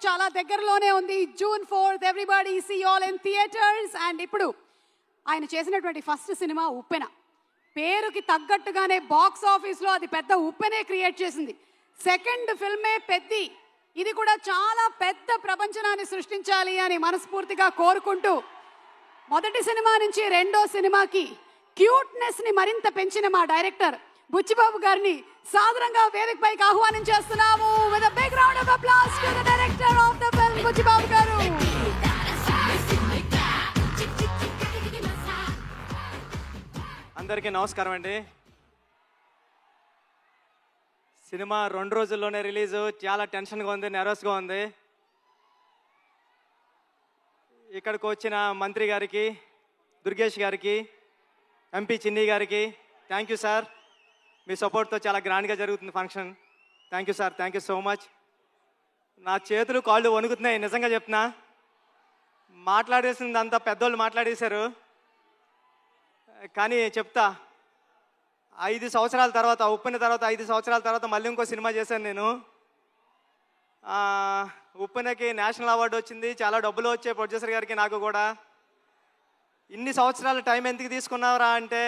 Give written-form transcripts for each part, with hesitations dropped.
చాలా దగ్గరలోనే ఉంది. June 4th everybody see you all in theaters. And ఇప్పుడు ఆయన చేసినటువంటి ఫస్ట్ సినిమా ఉప్పెన. పేరుకి తగ్గట్టుగానే బాక్స్ ఆఫీస్లో అది పెద్ద ఉప్పెనే క్రియేట్ చేసింది. సెకండ్ ఫిల్మే పెద్ది. ఇది కూడా చాలా పెద్ద ప్రపంచనాన్ని సృష్టించాలి అని మనస్ఫూర్తిగా కోరుకుంటూ మొదటి సినిమా నుంచి రెండో సినిమాకి క్యూట్నెస్ ని మరింత పెంచిన మా డైరెక్టర్ బుచ్చిబాబు గారిని సాదరంగా వేదికపైకి ఆహ్వానం చేస్తున్నాము. with a big round of applause to the director of the film Buchibabu గారు. అందరికీ నమస్కారం అండి. సినిమా 2 రోజుల్లోనే రిలీజు. చాలా టెన్షన్గా ఉంది, నెర్వస్గా ఉంది. ఇక్కడికి వచ్చిన మంత్రి గారికి, దుర్గేష్ గారికి, ఎంపీ చిన్ని గారికి థ్యాంక్ యూ సార్. మీ సపోర్ట్తో చాలా గ్రాండ్గా జరుగుతుంది function. Thank you sir, thank you so much. నా చేతులు కాళ్ళు వణుకుతున్నాయి, నిజంగా చెప్తున్నా. మాట్లాడేసిందంతా పెద్దోళ్ళు మాట్లాడేశారు. కానీ చెప్తా, 5 సంవత్సరాల తర్వాత, ఉప్పెన తర్వాత 5 సంవత్సరాల తర్వాత మళ్ళీ ఇంకో సినిమా చేశాను నేను. ఉప్పెనకి నేషనల్ అవార్డు వచ్చింది. చాలా డబ్బులు వచ్చాయి ప్రొడ్యూసర్ గారికి, నాకు కూడా. ఇన్ని సంవత్సరాల టైం ఎందుకు తీసుకున్నావురా అంటే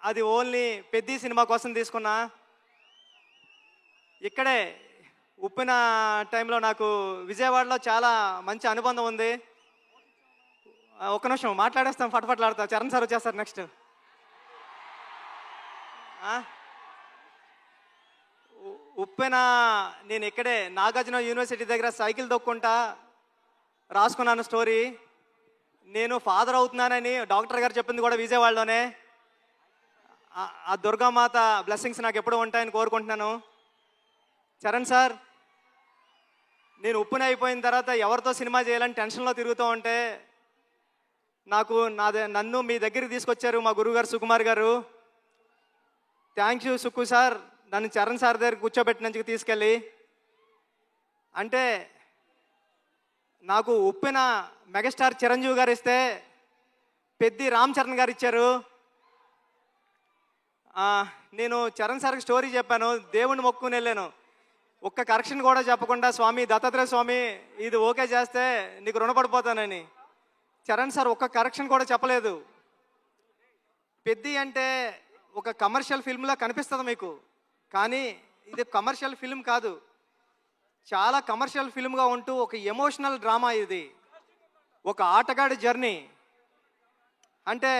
అది ఓన్లీ పెద్ద సినిమా కోసం తీసుకున్నా. ఇక్కడే ఉప్పెన టైంలో నాకు విజయవాడలో చాలా మంచి అనుబంధం ఉంది. ఒక్క నిమిషం మాట్లాడేస్తాం, ఫట్ఫట్లాడతా. చరణ్ సార్ వచ్చేస్తారు నెక్స్ట్. ఉప్పెన నేను ఇక్కడే నాగార్జున యూనివర్సిటీ దగ్గర సైకిల్ తొక్కుంటా రాసుకున్నాను స్టోరీ. నేను ఫాదర్ అవుతున్నానని డాక్టర్ గారు చెప్పింది కూడా విజయవాడలోనే. ఆ దుర్గామాత బ్లెస్సింగ్స్ నాకు ఎప్పుడు ఉంటాయని కోరుకుంటున్నాను. చరణ్ సార్, నేను ఉప్పెన అయిపోయిన తర్వాత ఎవరితో సినిమా చేయాలని టెన్షన్లో తిరుగుతూ ఉంటే నన్ను మీ దగ్గరికి తీసుకొచ్చారు మా గురువుగారు సుకుమార్ గారు. థ్యాంక్ యూ సుక్కు సార్, నన్ను చరణ్ సార్ దగ్గర కూర్చోబెట్టినందుకు తీసుకెళ్ళి. అంటే నాకు ఉప్పెన మెగాస్టార్ చిరంజీవి గారు ఇస్తే పెద్ది రామ్ చరణ్ గారు ఇచ్చారు. నేను చరణ్ సార్కి స్టోరీ చెప్పాను, దేవుణ్ణి మొక్కుని వెళ్ళాను. ఒక్క కరెక్షన్ కూడా చెప్పకుండా, స్వామి దత్తాత్రేయ స్వామి ఇది ఓకే చేస్తే నీకు రుణపడిపోతానని. చరణ్ సార్ ఒక్క కరెక్షన్ కూడా చెప్పలేదు. పెద్ది అంటే ఒక కమర్షియల్ ఫిల్మ్లా కనిపిస్తుంది మీకు, కానీ ఇది కమర్షియల్ ఫిల్మ్ కాదు. చాలా కమర్షియల్ ఫిల్మ్గా ఉంటూ ఒక ఎమోషనల్ డ్రామా ఇది. ఒక ఆటగాడి జర్నీ. అంటే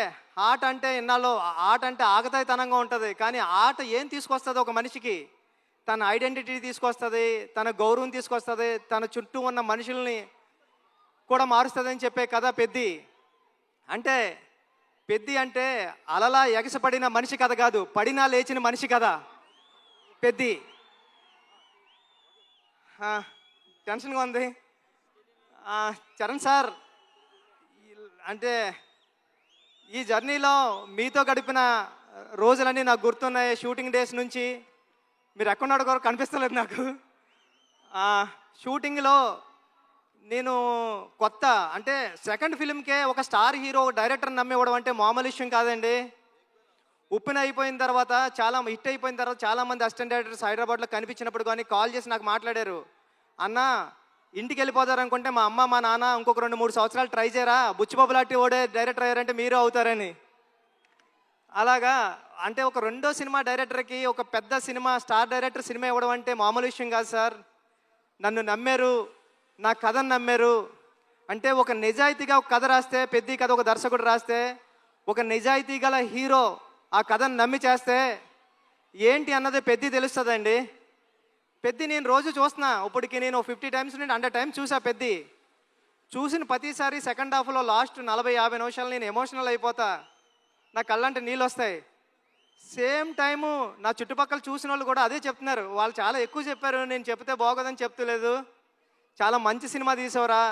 ఆట అంటే ఇన్నాళ్ళు ఆట అంటే ఆగతాయితనంగా ఉంటుంది, కానీ ఆట ఏం తీసుకొస్తుంది ఒక మనిషికి? తన ఐడెంటిటీ తీసుకొస్తుంది, తన గౌరవం తీసుకొస్తుంది, తన చుట్టూ ఉన్న మనుషుల్ని కూడా మారుస్తుందని చెప్పే కథ పెద్ది. అంటే పెద్ది అంటే అలలా ఎగసపడిన మనిషి కథ కాదు, పడినా లేచిన మనిషి కథ పెద్ది. టెన్షన్గా ఉంది. చరణ్ సార్, అంటే ఈ జర్నీలో మీతో గడిపిన రోజులన్నీ నాకు గుర్తున్నాయి. షూటింగ్ డేస్ నుంచి మీరు ఎక్కడున్నాడు కూడా కనిపిస్తలేదు నాకు. షూటింగ్లో నేను కొత్త, అంటే సెకండ్ ఫిల్మ్కే ఒక స్టార్ హీరో డైరెక్టర్ నమ్మివ్వడం అంటే మామూలు విషయం కాదండి. ఉప్పెన అయిపోయిన తర్వాత, చాలా హిట్ అయిపోయిన తర్వాత చాలామంది అసిస్టెంట్ డైరెక్టర్స్ హైదరాబాద్లో కనిపించినప్పుడు కానీ కాల్ చేసి నాకు మాట్లాడారు, అన్న ఇంటికి వెళ్ళిపోతారు అనుకుంటే మా అమ్మ మా నాన్న ఇంకొక 2-3 సంవత్సరాలు ట్రై చేయరా, బుచ్చిబాబు లాంటి ఓడే డైరెక్టర్ అయ్యారంటే మీరు అవుతారని. అలాగా అంటే ఒక రెండో సినిమా డైరెక్టర్కి ఒక పెద్ద సినిమా స్టార్ డైరెక్టర్ సినిమా ఇవ్వడం అంటే మామూలు విషయం కాదు సార్. నన్ను నమ్మారు, నా కథను నమ్మారు. అంటే ఒక నిజాయితీగా ఒక కథ రాస్తే, పెద్ద కథ ఒక దర్శకుడు రాస్తే, ఒక నిజాయితీ గల హీరో ఆ కథను నమ్మి చేస్తే ఏంటి అన్నది పెద్ద తెలుస్తుందండి. పెద్ద నేను రోజు చూస్తున్నా, ఇప్పటికి నేను 50 టైమ్స్ నుండి 100 టైమ్స్ చూసా. పెద్ద చూసిన ప్రతిసారి సెకండ్ హాఫ్లో లాస్ట్ 40-50 నిమిషాలు నేను ఎమోషనల్ అయిపోతా, నా కళ్ళంటే నీళ్ళు వస్తాయి. సేమ్ టైము నా చుట్టుపక్కల చూసిన వాళ్ళు కూడా అదే చెప్తున్నారు. వాళ్ళు చాలా ఎక్కువ చెప్పారు, నేను చెప్తే బాగోదని చెప్తలేదు. చాలా మంచి సినిమా తీసావురా,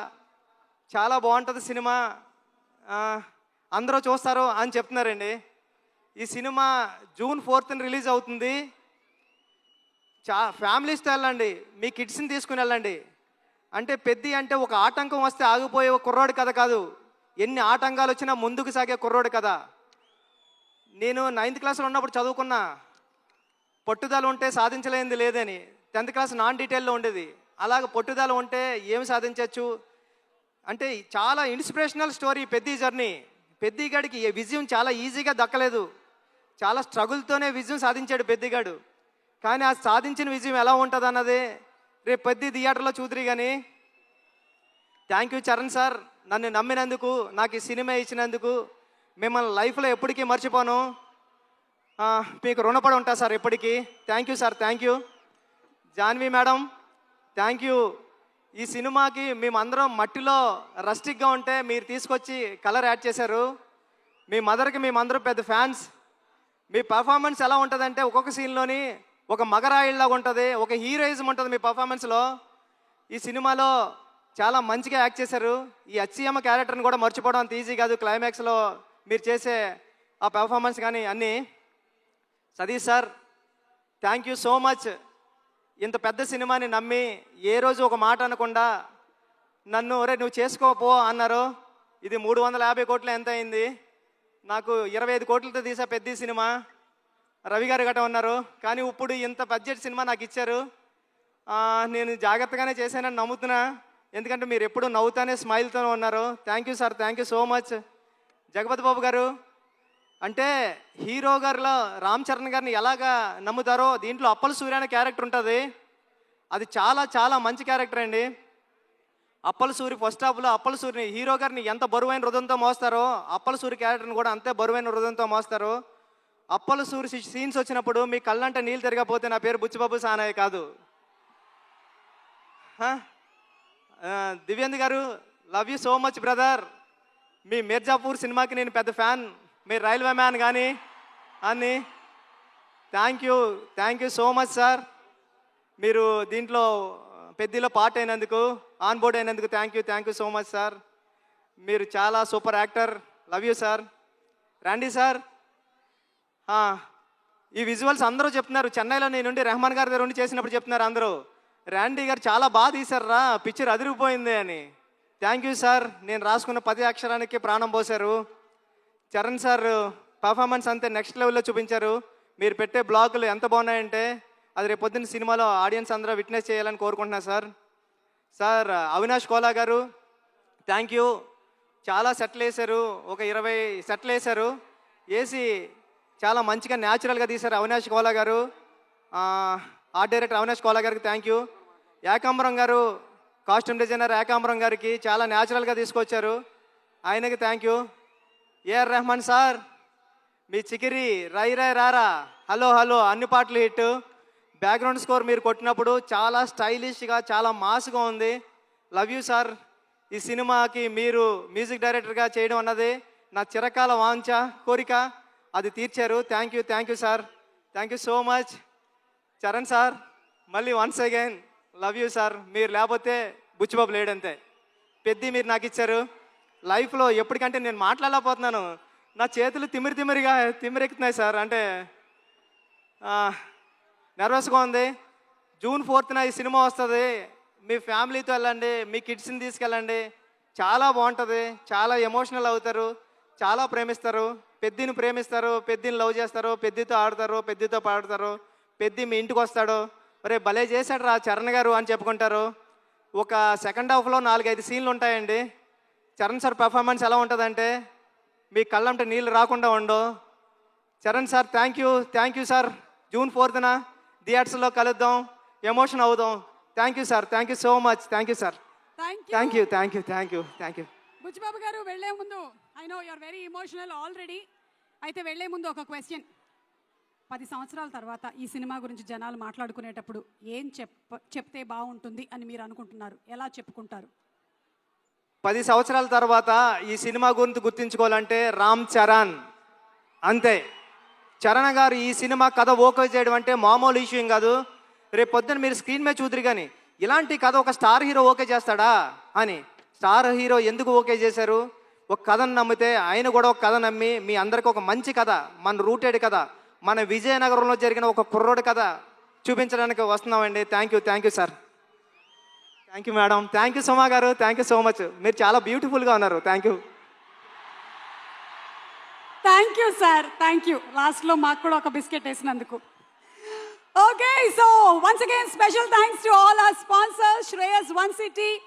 చాలా బాగుంటుంది సినిమా, అందరూ చూస్తారు అని చెప్తున్నారండి. ఈ సినిమా June 4th రిలీజ్ అవుతుంది. ఫ్యామిలీస్తో వెళ్ళండి, మీ కిడ్స్ని తీసుకుని వెళ్ళండి. అంటే పెద్ద అంటే ఒక ఆటంకం వస్తే ఆగిపోయే ఒక కుర్రోడి కథ కాదు, ఎన్ని ఆటంకాలు వచ్చినా ముందుకు సాగే కుర్రోడి కథ. నేను 9th క్లాస్లో ఉన్నప్పుడు చదువుకున్నా, పట్టుదల ఉంటే సాధించలేనిది లేదని. 10th క్లాస్ నాన్ డీటెయిల్లో ఉండేది. అలాగ పట్టుదల ఉంటే ఏం సాధించవచ్చు అంటే చాలా ఇన్స్పిరేషనల్ స్టోరీ పెద్ద జర్నీ. పెద్దిగాడికి ఈ విజయం చాలా ఈజీగా దక్కలేదు, చాలా స్ట్రగుల్తోనే విజయం సాధించాడు పెద్దిగాడు. కానీ ఆ సాధించిన విజయం ఎలా ఉంటుంది అన్నది రేపు పెద్ద థియేటర్లో చూద్దరు. కానీ థ్యాంక్ యూ చరణ్ సార్, నన్ను నమ్మినందుకు, నాకు ఈ సినిమా ఇచ్చినందుకు మిమ్మల్ని లైఫ్లో ఎప్పటికీ మర్చిపోను, మీకు రుణపడి ఉంటా సార్ ఎప్పటికీ. Thank you sir, thank you. Janhvi madam thank you. ఈ సినిమాకి మేమందరం మట్టిలో రస్టిక్గా ఉంటే మీరు తీసుకొచ్చి కలర్ యాడ్ చేశారు. మీ మదర్కి మేమందరం పెద్ద ఫ్యాన్స్. మీ పర్ఫార్మెన్స్ ఎలా ఉంటుందంటే ఒక్కొక్క సీన్లోని ఒక మగరాయిల్లాగా ఉంటుంది, ఒక హీరోయిజం ఉంటుంది మీ పర్ఫార్మెన్స్లో. ఈ సినిమాలో చాలా మంచిగా యాక్ట్ చేశారు. ఈ అచ్చియమ్మ క్యారెక్టర్ని కూడా మర్చిపోవడం అంత ఈజీ కాదు. క్లైమాక్స్లో మీరు చేసే ఆ పెర్ఫార్మెన్స్ కానీ అన్నీ. Satish sir thank you so much. ఇంత పెద్ద సినిమాని నమ్మి ఏ రోజు ఒక మాట అనకుండా నన్ను ఒరే నువ్వు చేసుకోపో అన్నారు. ఇది 350 కోట్లు ఎంత అయింది, నాకు 25 కోట్లతో తీసా పెద్ద సినిమా. రవి గారు గట్ట ఉన్నారు, కానీ ఇప్పుడు ఇంత బడ్జెట్ సినిమా నాకు ఇచ్చారు. నేను జాగ్రత్తగానే చేశానని నమ్ముతున్నా, ఎందుకంటే మీరు ఎప్పుడు నవ్వుతానే స్మైల్తోనే ఉన్నారు. Thank you sir, thank you so much. Jagapathi Babu garu అంటే హీరో గారిలో రామ్ చరణ్ గారిని ఎలాగా నమ్ముతారో దీంట్లో అప్పల సూర్య అనే క్యారెక్టర్ ఉంటుంది. అది చాలా చాలా మంచి క్యారెక్టర్ అండి. అప్పల సూరి ఫస్ట్ హాఫ్లో అప్పల సూరిని హీరో గారిని ఎంత బరువైన హృదయంతో మోస్తారో అప్పల సూరి క్యారెక్టర్ని కూడా అంతే బరువైన హృదయంతో మోస్తారు. అప్పల సూరి సీన్స్ వచ్చినప్పుడు మీ కళ్ళంటే నీళ్ళు తిరగకపోతే నా పేరు బుచ్చిబాబు సానాయ్ కాదు. Divyendra garu love you so much brother. మీ మిర్జాపూర్ సినిమాకి నేను పెద్ద ఫ్యాన్, మీరు రైల్వే మ్యాన్ కానీ అని. Thank you so much sir. మీరు దీంట్లో పెద్దలో పార్ట్ అయినందుకు, ఆన్ బోర్డ్ అయినందుకు thank you so much sir. మీరు చాలా super actor. Love you sir. రండి సార్. ఈ విజువల్స్ అందరూ చెప్తున్నారు, చెన్నైలో నేను ఉండి రెహమాన్ గారి దగ్గర ఉండి చేసినప్పుడు చెప్తున్నారు అందరూ, ర్యాండీ గారు చాలా బాగా తీశారా, పిక్చర్ అదిరిపోయింది అని. Thank you sir. నేను రాసుకున్న 10 అక్షరానికి ప్రాణం పోశారు. చరణ్ సార్ పర్ఫార్మెన్స్ అంతే నెక్స్ట్ లెవెల్లో చూపించారు. మీరు పెట్టే బ్లాగులు ఎంత బాగున్నాయంటే అది రేపు పొద్దున్న సినిమాలో ఆడియన్స్ అందరూ విట్నెస్ చేయాలని కోరుకుంటున్నా సార్. సార్ అవినాష్ కోలా గారు థ్యాంక్ యూ. చాలా సెట్లు వేశారు, ఒక 20 సెట్లు వేశారు, వేసి చాలా మంచిగా న్యాచురల్గా తీశారు అవినాష్ కోలా గారు. ఆర్ట్ డైరెక్టర్ అవినాష్ కోలా గారికి థ్యాంక్ యూ. ఏకాంబరం గారు కాస్ట్యూమ్ డిజైనర్ ఏకాంబరం గారికి చాలా న్యాచురల్గా తీసుకొచ్చారు, ఆయనకి thank you. AR Rahman sir మీ చికిరి రై రై రారా హలో హలో అన్ని పాటలు హిట్. బ్యాక్గ్రౌండ్ స్కోర్ మీరు కొట్టినప్పుడు చాలా స్టైలిష్గా చాలా మాస్గా ఉంది. Love you sir. ఈ సినిమాకి మీరు మ్యూజిక్ డైరెక్టర్గా చేయడం అన్నది నా చిరకాల వాంఛ కోరిక, అది తీర్చారు. Thank you sir. Thank you so much. Charan sir మళ్ళీ once again love you sir. మీరు లేకపోతే బుచ్చిబాబు లేడంతే. పెద్ద మీరు నాకు ఇచ్చారు. లైఫ్లో ఎప్పటికంటే నేను మాట్లాడలేకపోతున్నాను, నా చేతులు తిమ్మిరెక్కుతున్నాయి సార్. అంటే నర్వస్గా ఉంది. జూన్ 4th ఈ సినిమా వస్తుంది. మీ ఫ్యామిలీతో వెళ్ళండి, మీ కిడ్స్ని తీసుకెళ్ళండి, చాలా బాగుంటుంది. చాలా ఎమోషనల్ అవుతారు, చాలా ప్రేమిస్తారు, పెద్దిని ప్రేమిస్తారు, పెద్దిని లవ్ చేస్తారు, పెద్దితో ఆడతారు, పెద్దితో పాడతారు, పెద్ది మీ ఇంటికి వస్తాడు, ఒరే భలే చేశాడు రా చరణ్ గారు అని చెప్పుకుంటారు. ఒక సెకండ్ హాఫ్లో 4-5 సీన్లు ఉంటాయండి. చరణ్ సార్ పర్ఫార్మెన్స్ ఎలా ఉంటుందంటే మీ కళ్ళంటే నీళ్ళు రాకుండా ఉండవు. Charan sir thank you sir. June 4th థియేటర్స్లో కలుద్దాం, ఎమోషన్ అవుదాం. Thank you sir. Thank you so much. Thank you sir. Thank you. Buchibabu గారు వెళ్లే ముందు, I know you are very emotional already. అయితే వెళ్లే ముందు ఒక క్వశ్చన్. 10 సంవత్సరాల తర్వాత ఈ సినిమా గురించి జనాలు మాట్లాడుకునేటప్పుడు ఏం చెప్తే బాగుంటుంది అని మీరు అనుకుంటున్నారు? ఎలా చెప్పుకుంటారు? 10 సంవత్సరాల తర్వాత ఈ సినిమా గురించి గుర్తించుకోవాలంటే రామ్ చరణ్ అంతే. చరణ్ గారు ఈ సినిమా కథ ఓకే చేయడం అంటే మామూలు ఇష్యూ కాదు. రేపు పొద్దున్న మీరు స్క్రీన్ మీద చూద్దరు కానీ ఇలాంటి కథ ఒక స్టార్ హీరో ఓకే చేస్తాడా అని. స్టార్ హీరో ఎందుకు ఓకే చేశారు? ఒక కథను నమ్మితే ఆయన కూడా ఒక కథ నమ్మి మీ అందరికీ ఒక మంచి కథ, మన రూటెడ్ కథ, మన విజయనగరంలో జరిగిన ఒక కుర్రోడి కథ చూపించడానికి వస్తున్నామండి. Thank you sir. Thank you madam. Thank you Suma garu. Thank you so much. మీరు చాలా బ్యూటిఫుల్గా ఉన్నారు. Thank you sir. Thank you. లాస్ట్లో మాకు కూడా ఒక బిస్కెట్ వేసినందుకు. Okay, so once again, special thanks to all our sponsors, Shreyas One City,